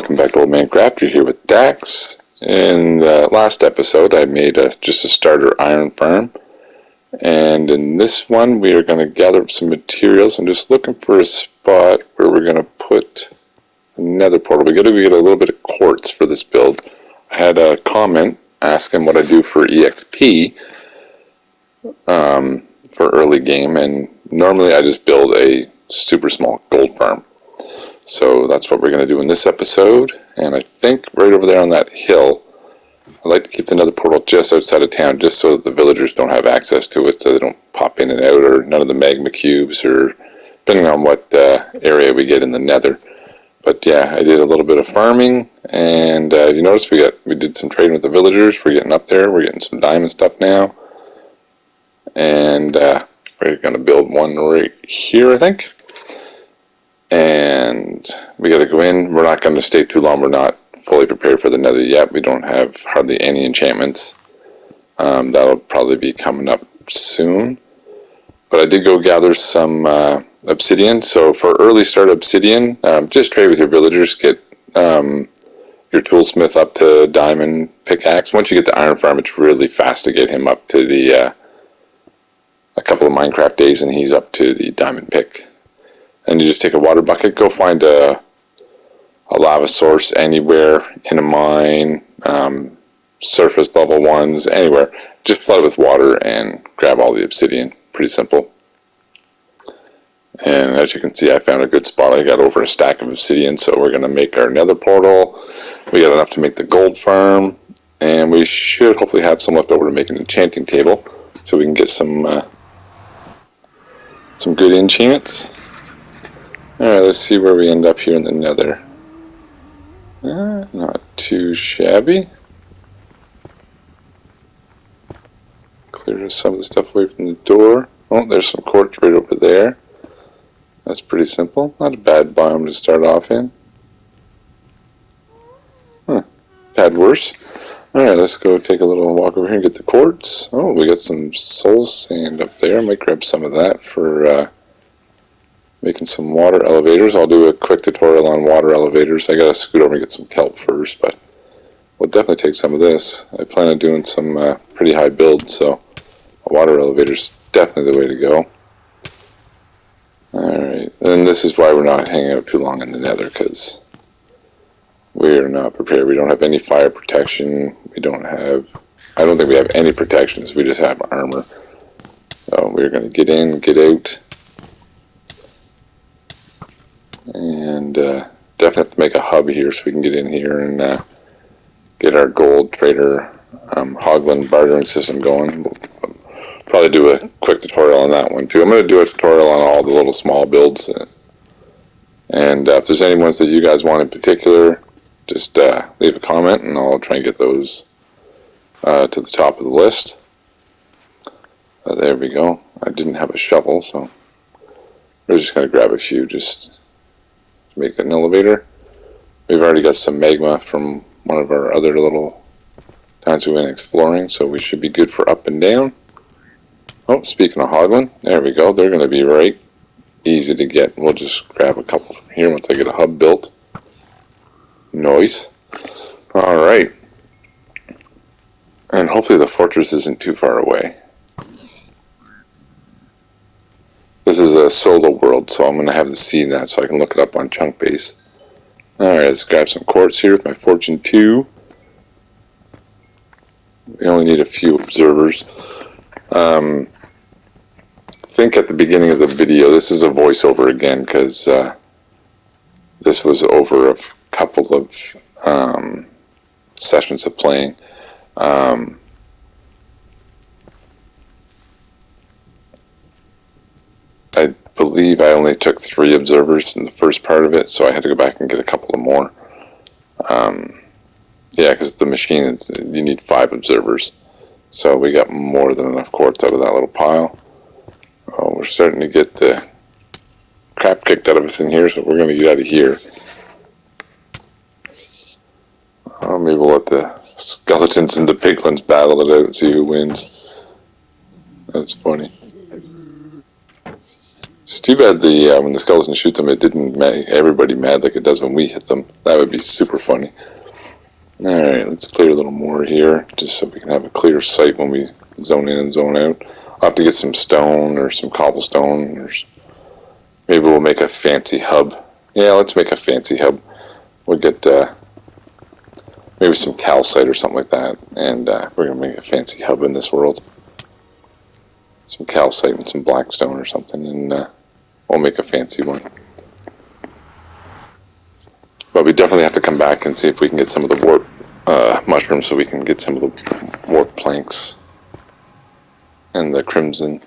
welcome back to Old Man Craft. You're here with Dax. In the last episode, I made just a starter iron farm. And in this one, we are going to gather up some materials. I'm just looking for a spot where we're going to put a nether portal. We got to get a little bit of quartz for this build. I had a comment asking what I do for EXP for early game, and normally I just build a super small gold farm. So that's what we're going to do in this episode. And I think right over there on that hill, I like to keep the nether portal just outside of town, just so that the villagers don't have access to it, so they don't pop in and out, or none of the magma cubes, or depending on what area we get in the nether. But yeah, I did a little bit of farming, and you notice we did some trading with the villagers. We're getting up there. We're getting some diamond stuff now, and we're going to build one right here, I think. And we got to go in. We're not going to stay too long. We're not fully prepared for the nether yet. We don't have hardly any enchantments. That'll probably be coming up soon. But I did go gather some obsidian. So for early start obsidian, just trade with your villagers. Get your toolsmith up to diamond pickaxe. Once you get the iron farm, it's really fast to get him up to the a couple of Minecraft days, and he's up to the diamond pick. And you just take a water bucket, go find a lava source anywhere in a mine, surface level ones, anywhere. Just flood it with water and grab all the obsidian. Pretty simple. And as you can see, I found a good spot. I got over a stack of obsidian, so we're going to make our nether portal. We got enough to make the gold farm, and we should hopefully have some left over to make an enchanting table, so we can get some good enchants. Alright, let's see where we end up here in the nether. Not too shabby. Clear some of the stuff away from the door. Oh, there's some quartz right over there. That's pretty simple. Not a bad biome to start off in. Had worse. Alright, let's go take a little walk over here and get the quartz. Oh, we got some soul sand up there. I might grab some of that for making some water elevators. I'll do a quick tutorial on water elevators. I gotta scoot over and get some kelp first, but we'll definitely take some of this. I plan on doing some pretty high builds, so a water elevator is definitely the way to go. Alright, and this is why we're not hanging out too long in the nether, because we're not prepared. We don't have any fire protection. I don't think we have any protections. We just have armor. So we're going to get in, get out. And definitely have to make a hub here so we can get in here and get our gold trader Hoglin bartering system going. We'll probably do a quick tutorial on that one too. I'm going to do a tutorial on all the little small builds. And if there's any ones that you guys want in particular, just leave a comment and I'll try and get those to the top of the list. There we go. I didn't have a shovel, so we're just going to grab a few just to make an elevator. We've already got some magma from one of our other little times we went exploring, so we should be good for up and down. Oh, speaking of Hoglin, there we go. They're going to be right easy to get. We'll just grab a couple from here once I get a hub built. Nice. Alright. And hopefully the fortress isn't too far away. This is a solo world, so I'm going to have the seed in that so I can look it up on Chunkbase. Alright, let's grab some quartz here with my Fortune 2. We only need a few observers. I think at the beginning of the video, this is a voiceover again, because this was over a couple of sessions of playing. I believe I only took 3 observers in the first part of it, so I had to go back and get a couple of more. Yeah, because the machine, you need 5 observers. So we got more than enough quartz out of that little pile. Oh, we're starting to get the crap kicked out of us in here, so we're going to get out of here. Maybe we'll let the skeletons and the piglins battle it out and see who wins. That's funny. It's too bad when the skeletons shoot them, it didn't make everybody mad like it does when we hit them. That would be super funny. Alright, let's clear a little more here, just so we can have a clear sight when we zone in and zone out. I'll have to get some stone or some cobblestone, or maybe we'll make a fancy hub. Yeah, let's make a fancy hub. We'll get maybe some calcite or something like that, and we're going to make a fancy hub in this world. Some calcite and some blackstone or something, and we'll make a fancy one. But we definitely have to come back and see if we can get some of the warp mushrooms, so we can get some of the warp planks and the crimson.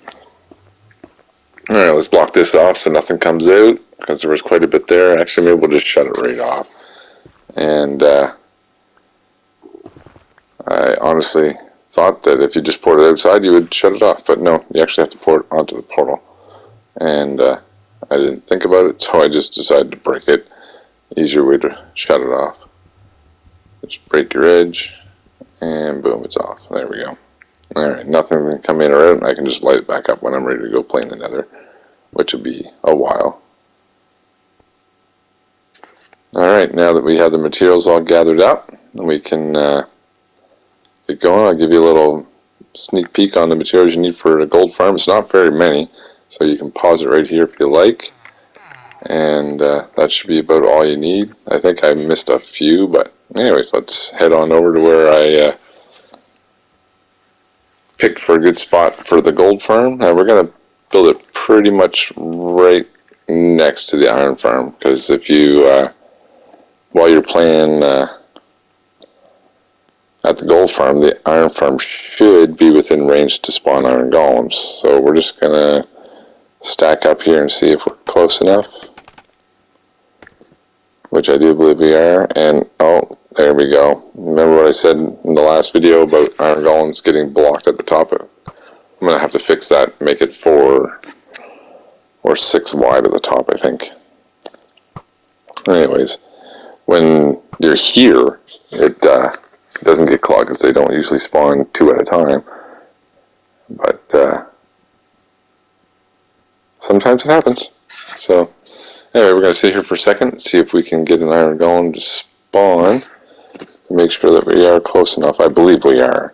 Alright, let's block this off so nothing comes out, because there was quite a bit there. Actually, maybe we'll just shut it right off. And I honestly thought that if you just poured it outside, you would shut it off. But no, you actually have to pour it onto the portal. And I didn't think about it, so I just decided to break it. Easier way to shut it off. Just break your edge, and boom, it's off. There we go. Alright, nothing can come in or out, and I can just light it back up when I'm ready to go play in the nether, which will be a while. Alright, now that we have the materials all gathered up, we can get going. I'll give you a little sneak peek on the materials you need for a gold farm. It's not very many, so you can pause it right here if you like. And that should be about all you need. I think I missed a few, but anyways, let's head on over to where I picked for a good spot for the gold farm. Now we're going to build it pretty much right next to the iron farm, because if you, while you're playing at the gold farm, the iron farm should be within range to spawn iron golems. So we're just going to stack up here and see if we're close enough, which I do believe we are. And oh, there we go. Remember what I said in the last video about iron golems getting blocked at the top? I'm going to have to fix that, make it 4 or 6 wide at the top, I think. Anyways, when you're here, it doesn't get clogged, because they don't usually spawn 2 at a time. But sometimes it happens. So anyway, we're going to sit here for a second and see if we can get an iron golem to spawn. Make sure that we are close enough. I believe we are,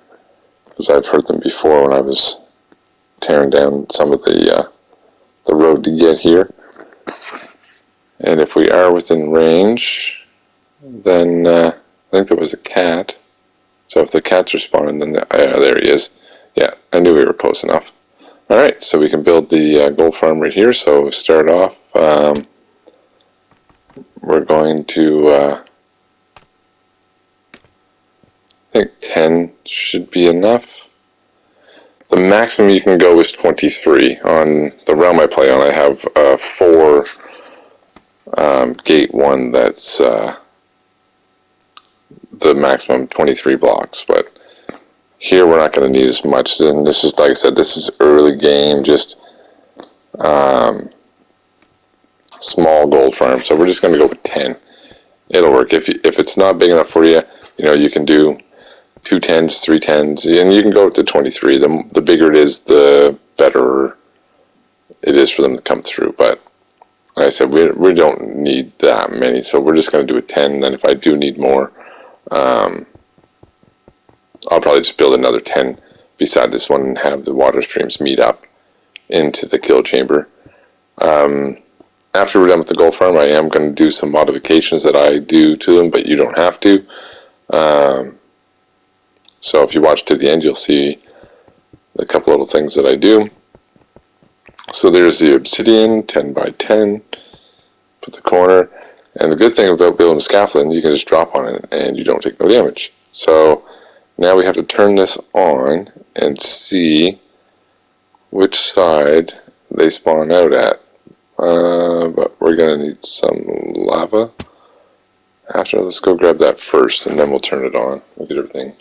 because I've heard them before when I was tearing down some of the road to get here. And if we are within range, then I think there was a cat. So if the cats are spawning, then there he is. Yeah, I knew we were close enough. Alright, so we can build the gold farm right here. So start off, we're going to, I think 10 should be enough. The maximum you can go is 23. On the realm I play on, I have 4 gate 1 that's the maximum 23 blocks, but here we're not going to need as much. And this is, like I said, this is early game, just small gold farm. So we're just going to go with 10. It'll work. If it's not big enough for you, you know, you can do 2 10s, 3 10s, and you can go up to 23. The bigger it is, the better it is for them to come through. But like I said, we don't need that many, so we're just going to do a 10. And then if I do need more, I'll probably just build another 10 beside this one and have the water streams meet up into the kill chamber. After we're done with the gold farm, I am going to do some modifications that I do to them, but you don't have to. So if you watch to the end, you'll see a couple little things that I do. So there's the obsidian, 10 by 10, put the corner. And the good thing about building a scaffolding, you can just drop on it and you don't take no damage. So now we have to turn this on and see which side they spawn out at. But we're going to need some lava. After, let's go grab that first, and then we'll turn it on. We'll get everything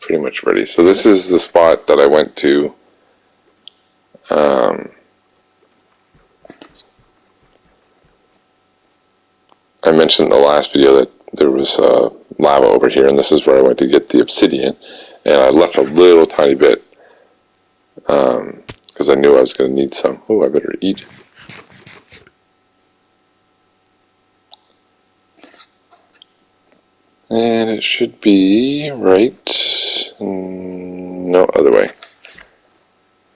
pretty much ready. So this is the spot that I went to. I mentioned in the last video that there was lava over here, and this is where I went to get the obsidian. And I left a little tiny bit because I knew I was going to need some. Oh, I better eat. And it should be right, no, other way.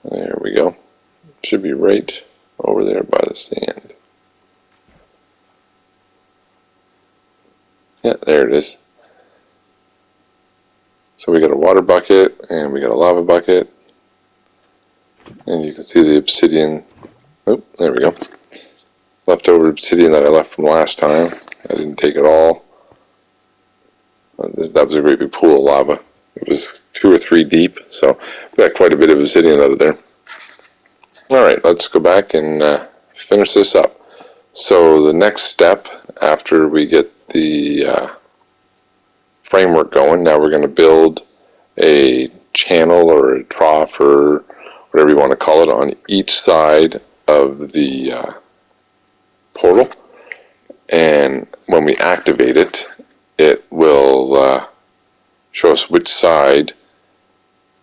There we go. Should be right over there by the sand. Yeah, there it is. So we got a water bucket and we got a lava bucket. And you can see the obsidian. Oh, there we go. Leftover obsidian that I left from last time. I didn't take it all. That was a great big pool of lava. It was 2 or 3 deep, so we got quite a bit of obsidian out of there. Alright, let's go back and finish this up. So the next step after we get the framework going, now we're going to build a channel or a trough or whatever you want to call it on each side of the portal. And when we activate it, it will show us which side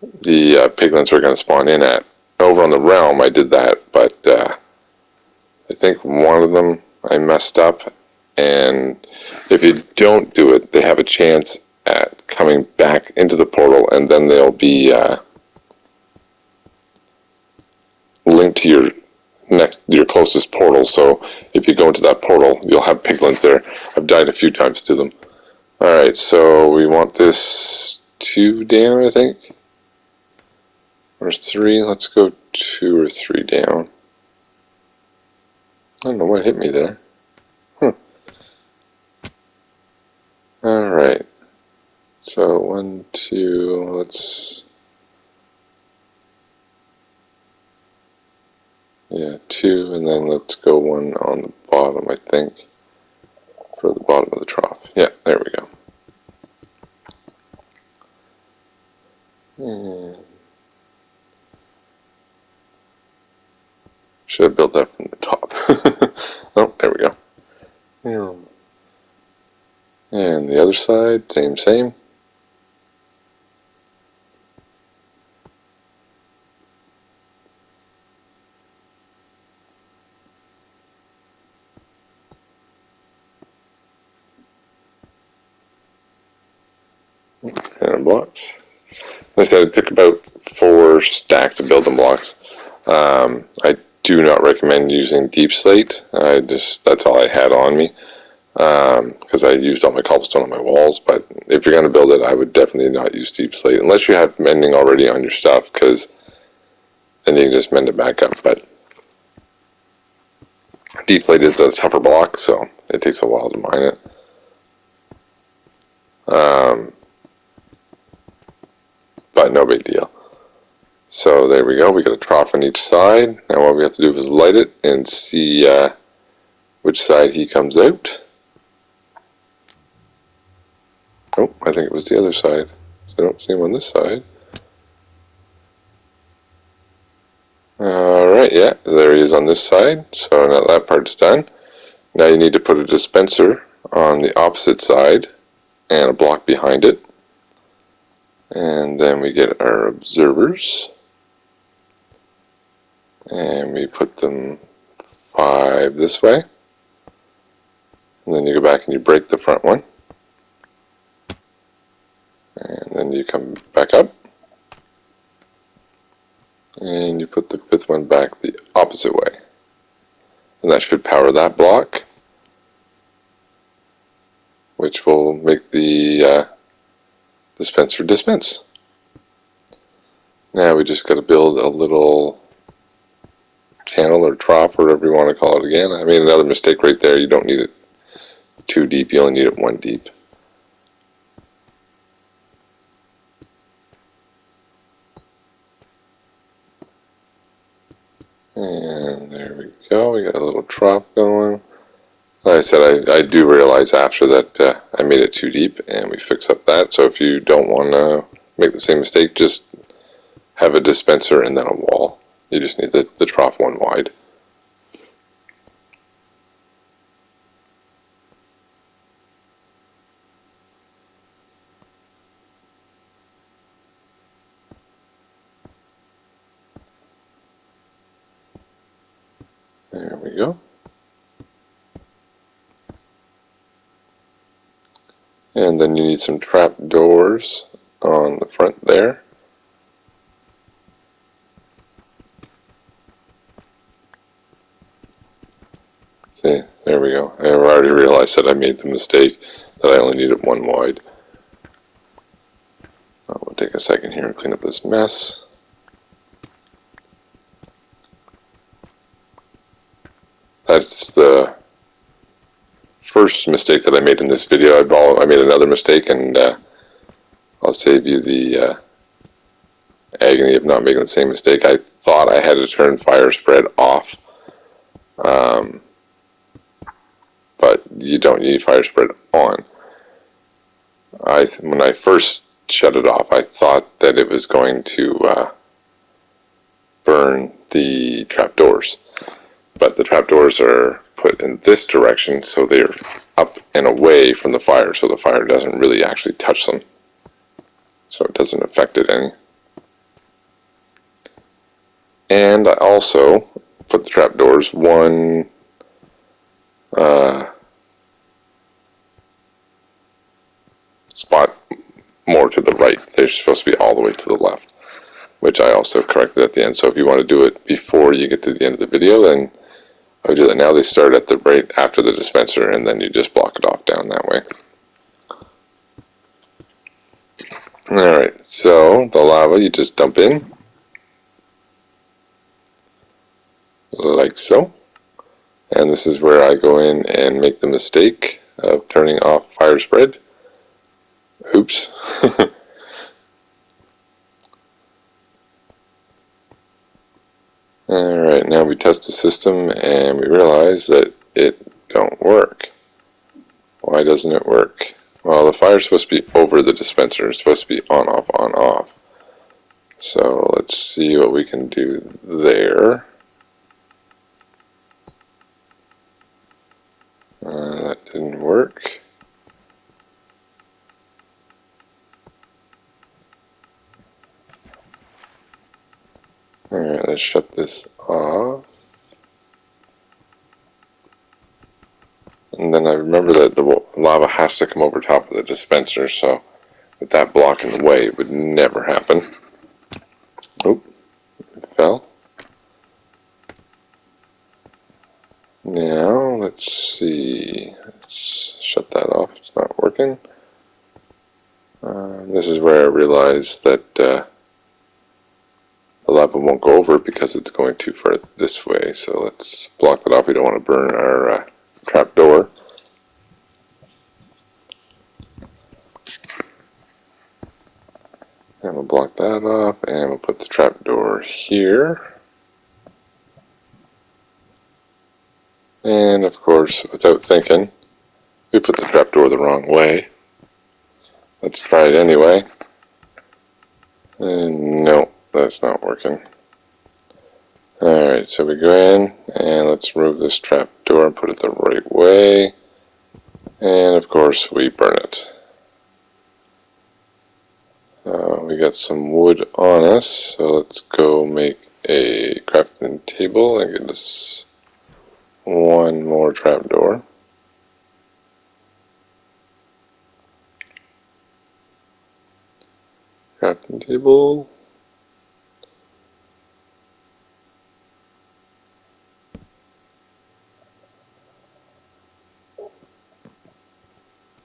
the piglins are going to spawn in at. Over on the realm I did that, but I think one of them I messed up, and if you don't do it, they have a chance at coming back into the portal, and then they'll be linked to your closest portal. So if you go into that portal, you'll have piglins there. I've died a few times to them. Alright, so we want this 2 down, I think. Or 3, let's go 2 or 3 down. I don't know what hit me there. Alright, so 1, 2, let's, yeah, 2, and then let's go 1 on the bottom, I think, for the bottom of the trough. Yeah, there we go. And should have built that from the top. Oh, there we go. And the other side, same. And blocks. I said I pick about 4 stacks of building blocks. I do not recommend using deep slate. That's all I had on me. Because I used all my cobblestone on my walls, but if you're going to build it, I would definitely not use deep slate, unless you have mending already on your stuff, because then you can just mend it back up. But deep slate is a tougher block, so it takes a while to mine it. But no big deal. So there we go, we got a trough on each side. Now what we have to do is light it and see which side he comes out. Oh, I think it was the other side. I don't see him on this side. Alright, yeah, there he is on this side. So now that part's done. Now you need to put a dispenser on the opposite side and a block behind it. And then we get our observers. And we put them 5 this way. And then you go back and you break the front one. And then you come back up. And you put the 5th one back the opposite way. And that should power that block, which will make the dispenser dispense. Now we just got to build a little channel or trough, or whatever you want to call it again. I made another mistake right there. You don't need it 2 deep, you only need it 1 deep. And there we go, we got a little trough going. Like I said, I do realize after that I made it 2 deep, and we fix up that. So if you don't want to make the same mistake, just have a dispenser and then a wall. You just need the trough 1 wide. There we go. And And then you need some trap doors on the front there. See, there we go. I already realized that I made the mistake that I only needed one wide. We'll take a second here and clean up this mess. That's the first mistake that I made in this video. I made another mistake, and I'll save you the agony of not making the same mistake. I thought I had to turn fire spread off, but you don't need fire spread on. When I first shut it off, I thought that it was going to burn the trapdoors, but the trapdoors are put in this direction, so they're up and away from the fire, so the fire doesn't really actually touch them, so it doesn't affect it any. And I also put the trapdoors one spot more to the right. They're supposed to be all the way to the left, which I also corrected at the end. So if you want to do it before you get to the end of the video, then I would do that now. They start at the right after the dispenser, and then you just block it off down that way. Alright, so the lava you just dump in, like so. And this is where I go in and make the mistake of turning off fire spread. Oops. Alright, now we test the system and we realize that it don't work. Why doesn't it work? Well, the fire's supposed to be over the dispenser. It's supposed to be on, off, on, off. So let's see what we can do there. That didn't work. Alright, let's shut this off. And then I remember that the lava has to come over top of the dispenser, so with that block in the way, it would never happen. Oop, it fell. Now, let's see. Let's shut that off. It's not working. This is where I realized that the lava won't go over because it's going too far this way. So let's block that off. We don't want to burn our trap door. And we'll block that off, and we'll put the trap door here. And of course, without thinking, we put the trap door the wrong way. Let's try it anyway. And no, that's not working. Alright, so we go in and let's remove this trap door and put it the right way. And of course, we burn it. We got some wood on us, so let's go make a crafting table and get us one more trapdoor. Crafting table.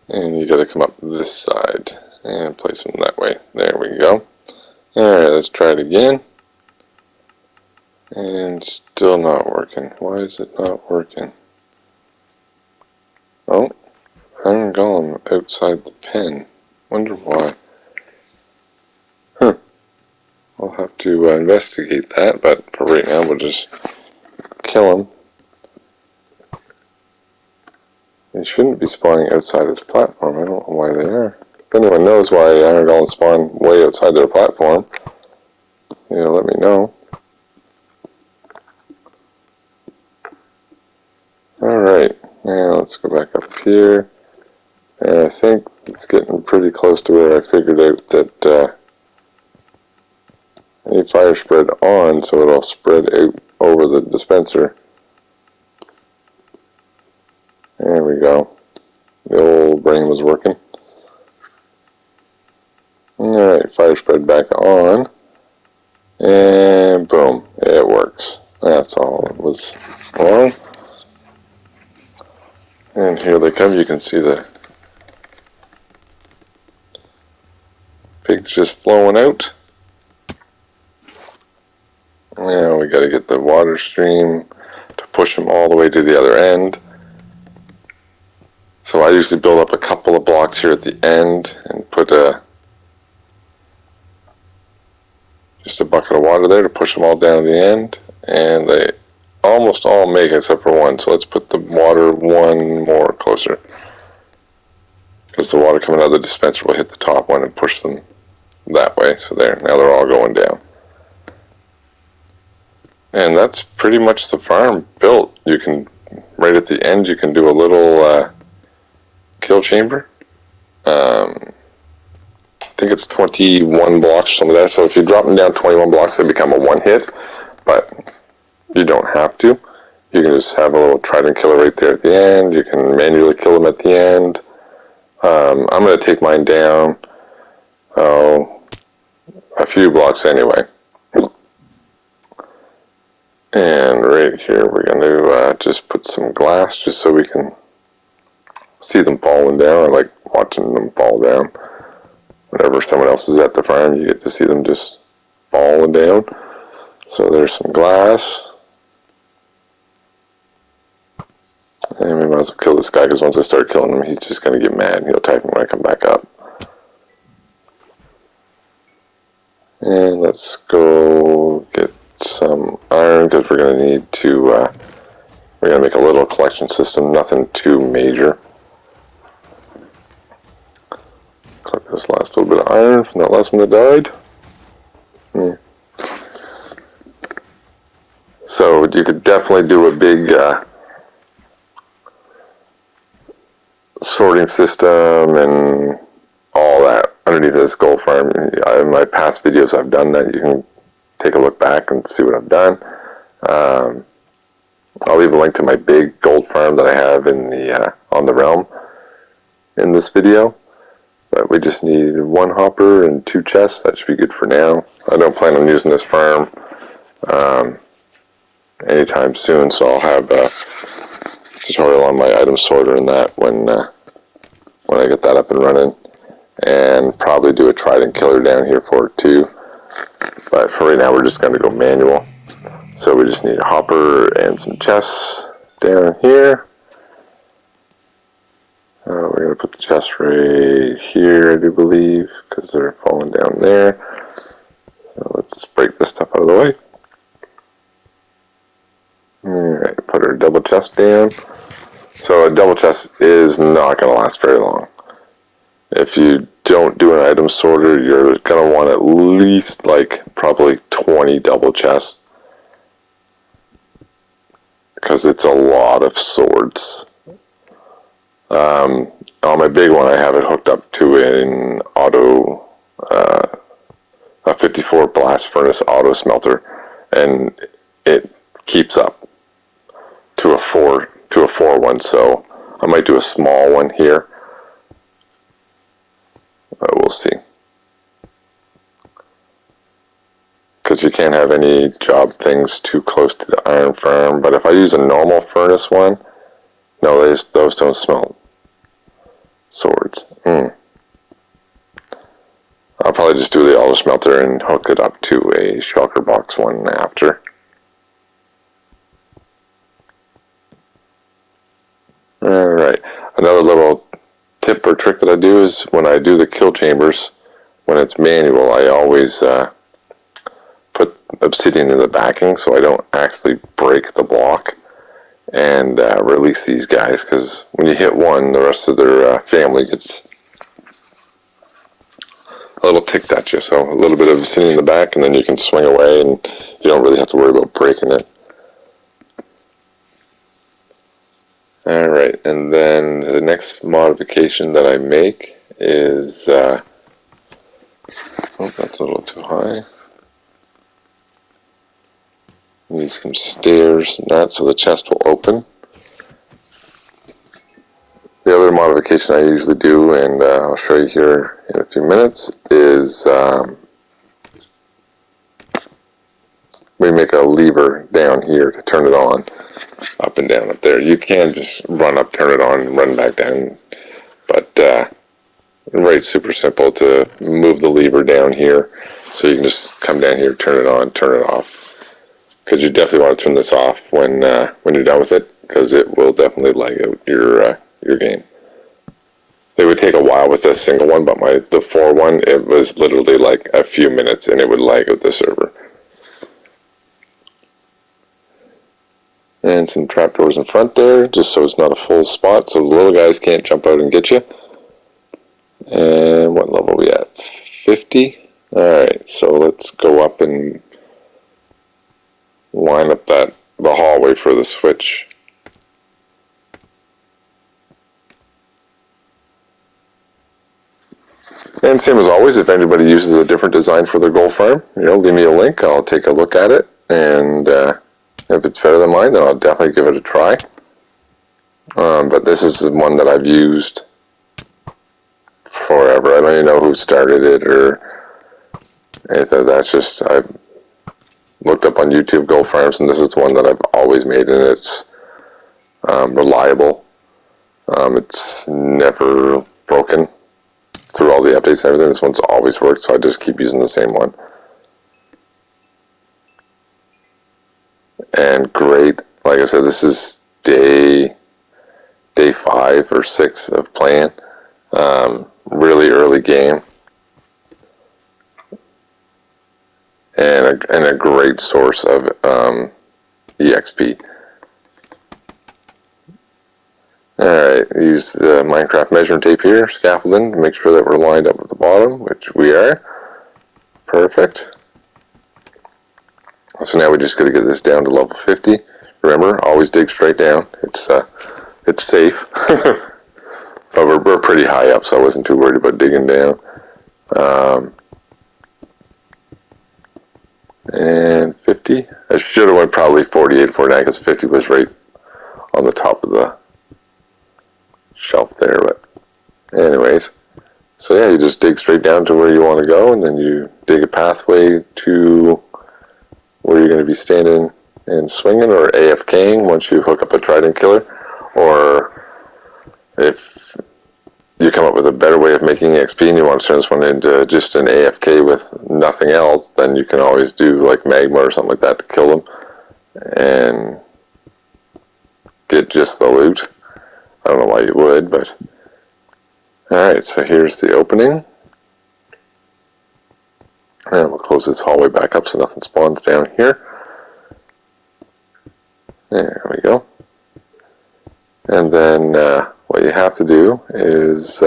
And you gotta come up this side and place them that way. There we go. Alright, let's try it again. And still not working. Why is it not working? Oh, iron golem outside the pen. Wonder why. Huh. I'll have to investigate that, but for right now we'll just kill him. They shouldn't be spawning outside this platform. I don't know why they are. If anyone knows why iron golems spawn way outside their platform, let me know. Alright, now let's go back up here. And I think it's getting pretty close to where I figured out that I need fire spread on so it'll spread out over the dispenser. There we go. The old brain was working. Alright, fire spread back on. And boom, it works. That's all it was wrong. And here they come. You can see the pigs just flowing out. Now we got to get the water stream to push them all the way to the other end. So I usually build up a couple of blocks here at the end and put just a bucket of water there to push them all down to the end. And they almost all make it except for one. So let's put the water one more closer, because the water coming out of the dispenser will hit the top one and push them that way. So there, now they're all going down. And that's pretty much the farm built. You can, right at the end, you can do a little kill chamber. I think it's 21 blocks or something like that. So if you drop them down 21 blocks, they become a one hit. But you don't have to. You can just have a little trident killer right there at the end. You can manually kill them at the end. I'm going to take mine down a few blocks anyway. And right here we're going to just put some glass just so we can see them falling down. I like watching them fall down. Whenever someone else is at the farm, you get to see them just falling down. So there's some glass. And we might as well kill this guy, because once I start killing him, he's just going to get mad and he'll attack me when I come back up. And let's go get some iron, because we're going to need to, we're going to make a little collection system, nothing too major. Collect this last little bit of iron from that last one that died. So you could definitely do a big sorting system and all that underneath this gold farm. In my past videos I've done that. You can take a look back and see what I've done. I'll leave a link to my big gold farm that I have in the on the realm in this video. But we just need one hopper and 2 chests. That should be good for now. I don't plan on using this farm anytime soon, so I'll have a tutorial on my item sorter and that when I get that up and running, and probably do a trident killer down here for it too. But for right now, we're just going to go manual. So we just need a hopper and some chests down here. We're going to put the chests right here, I do believe, because they're falling down there. So let's break this stuff out of the way. Alright, put our double chest down. So a double chest is not going to last very long. If you don't do an item sorter, you're going to want at least like probably 20 double chests, because it's a lot of swords. On my big one, I have it hooked up to an auto, a 54 blast furnace auto smelter, and it keeps up to a 4 one. So I might do a small one here, but we'll see. Because you can't have any job things too close to the iron farm. But if I use a normal furnace one, no, those don't smelt swords. I'll probably just do the auto smelter and hook it up to a shulker box one after. Alright, another little tip or trick that I do is when I do the kill chambers, when it's manual, I always put obsidian in the backing so I don't actually break the block and release these guys, because when you hit one, the rest of their family gets a little ticked at you. So a little bit of obsidian in the back, and then you can swing away and you don't really have to worry about breaking it. Alright, and then the next modification that I make is, oh, that's a little too high. Need some stairs and that so the chest will open. The other modification I usually do, and I'll show you here in a few minutes, is we make a lever down here to turn it on, up and down up there. You can just run up, turn it on, and run back down, but it's super simple to move the lever down here, so you can just come down here, turn it on, turn it off, because you definitely want to turn this off when you're done with it, because it will definitely lag out your game. It would take a while with this single one, but the 4 one, it was literally like a few minutes and it would lag out the server. And some trapdoors in front there, just so it's not a full spot, so the little guys can't jump out and get you. And what level are we at? 50? Alright, so let's go up and line up the hallway for the switch. And same as always, if anybody uses a different design for their gold farm, leave me a link. I'll take a look at it, and if it's better than mine, then I'll definitely give it a try. But this is the one that I've used forever. I don't even know who started it or anything. That's just, I've looked up on YouTube gold farms, and this is the one that I've always made, and it's reliable. It's never broken. Through all the updates and everything, this one's always worked, so I just keep using the same one. And great, like I said, this is day 5 or 6 of playing. Really early game, and a great source of EXP. Alright, use the Minecraft measuring tape here, scaffolding, to make sure that we're lined up at the bottom, which we are. Perfect. So now we just got to get this down to level 50. Remember, always dig straight down. It's safe. But we're pretty high up, so I wasn't too worried about digging down. And 50. I should have went probably 48, 49, because 50 was right on the top of the shelf there, but anyways, so yeah, you just dig straight down to where you want to go, and then you dig a pathway to where you're going to be standing and swinging, or AFKing once you hook up a trident killer. Or if you come up with a better way of making XP and you want to turn this one into just an AFK with nothing else, then you can always do like magma or something like that to kill them and get just the loot. I don't know why you would, but alright, so here's the opening. And we'll close this hallway back up so nothing spawns down here. There we go. And then what you have to do is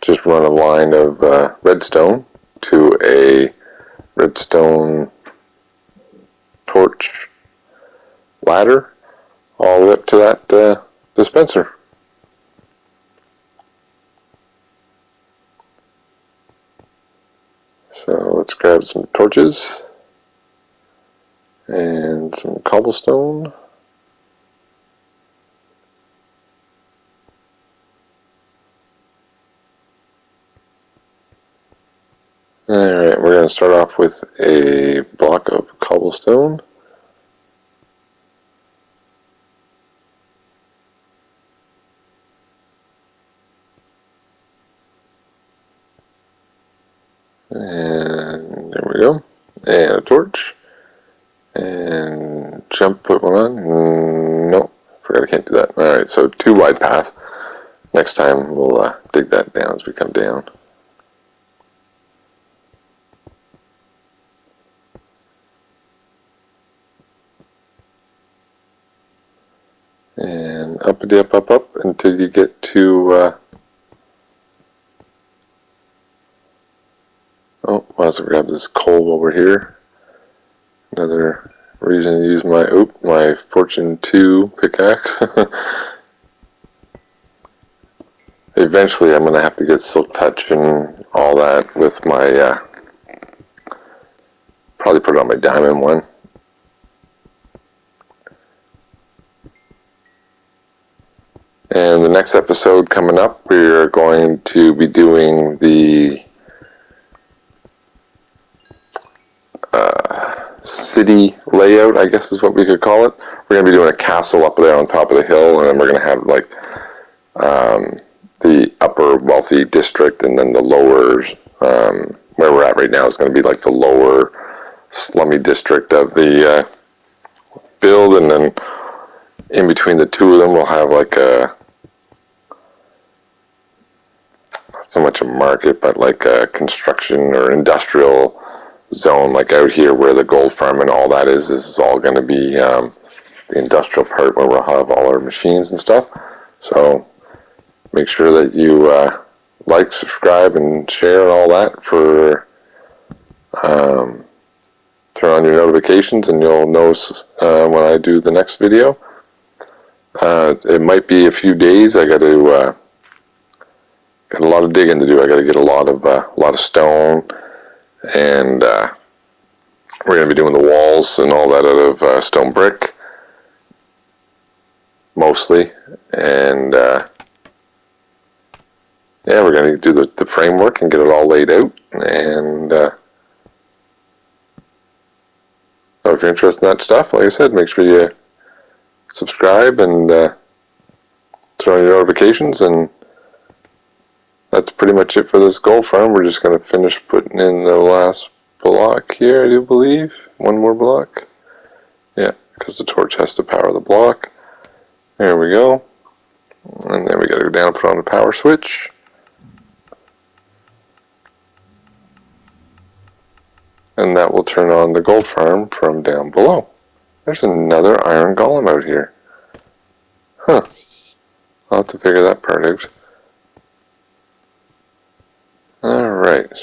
just run a line of redstone to a redstone torch ladder all the way up to that dispenser. So let's grab some torches and some cobblestone. Alright, we're going to start off with a block of cobblestone. And there we go. And a torch. And jump, put one on. No, forgot I can't do that. Alright, so 2 wide path. Next time we'll dig that down as we come down. And uppity up until you get to oh, might as well grab this coal while we're here. Another reason to use my Fortune 2 pickaxe. Eventually I'm going to have to get Silk Touch and all that with my, probably put it on my diamond one. And the next next episode coming up, we're going to be doing the city layout, I guess is what we could call it. We're going to be doing a castle up there on top of the hill, and then we're going to have like the upper wealthy district, and then the lower, where we're at right now is going to be like the lower slummy district of the build, and then in between the two of them we'll have like a, not so much a market, but like a construction or industrial zone, like out here where the gold farm and all that is all going to be the industrial part where we'll have all our machines and stuff. So make sure that you like, subscribe, and share and all that for turn on your notifications, and you'll know when I do the next video. It might be a few days. I got a lot of digging to do. I got to get a lot of stone, and we're going to be doing the walls and all that out of stone brick mostly, and yeah, we're going to do the framework and get it all laid out. And if you're interested in that stuff, like I said, make sure you subscribe and turn on your notifications. And that's pretty much it for this gold farm. We're just going to finish putting in the last block here, I do believe. One more block. Yeah, because the torch has to power the block. There we go. And then we got to go down and put on the power switch. And that will turn on the gold farm from down below. There's another iron golem out here. Huh. I'll have to figure that part out. Alright.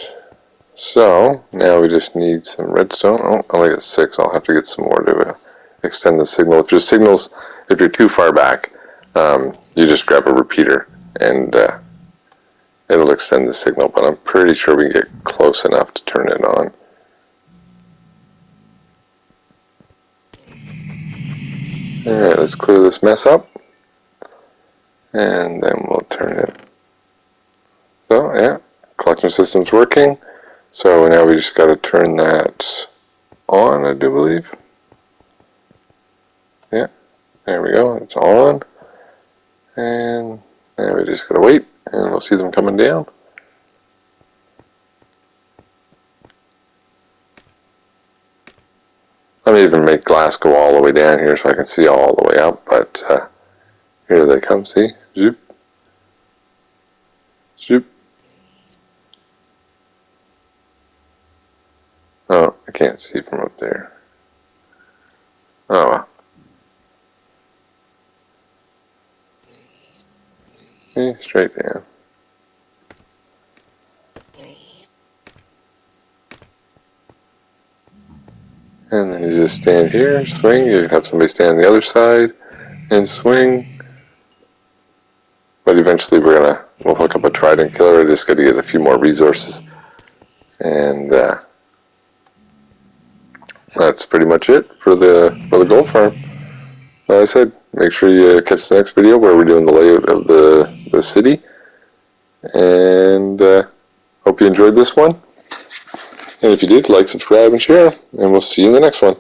So, now we just need some redstone. Oh, I only got 6. I'll have to get some more to extend the signal. If you're too far back, you just grab a repeater and it'll extend the signal. But I'm pretty sure we can get close enough to turn it on. Alright, let's clear this mess up, and then we'll turn it. So yeah, collection system's working, so now we just got to turn that on, I do believe. Yeah, there we go, it's on, and now we just got to wait, and we'll see them coming down. I may even make glass go all the way down here so I can see all the way up, but here they come, see? Zoop. Zoop. Oh, I can't see from up there. Oh well. Okay, straight down. And then you just stand here, swing. You have somebody stand on the other side and swing. But eventually we'll hook up a trident killer. I just got to get a few more resources. And that's pretty much it for the gold farm. Like I said, make sure you catch the next video where we're doing the layout of the city. And hope you enjoyed this one. And if you did, like, subscribe, and share. And we'll see you in the next one.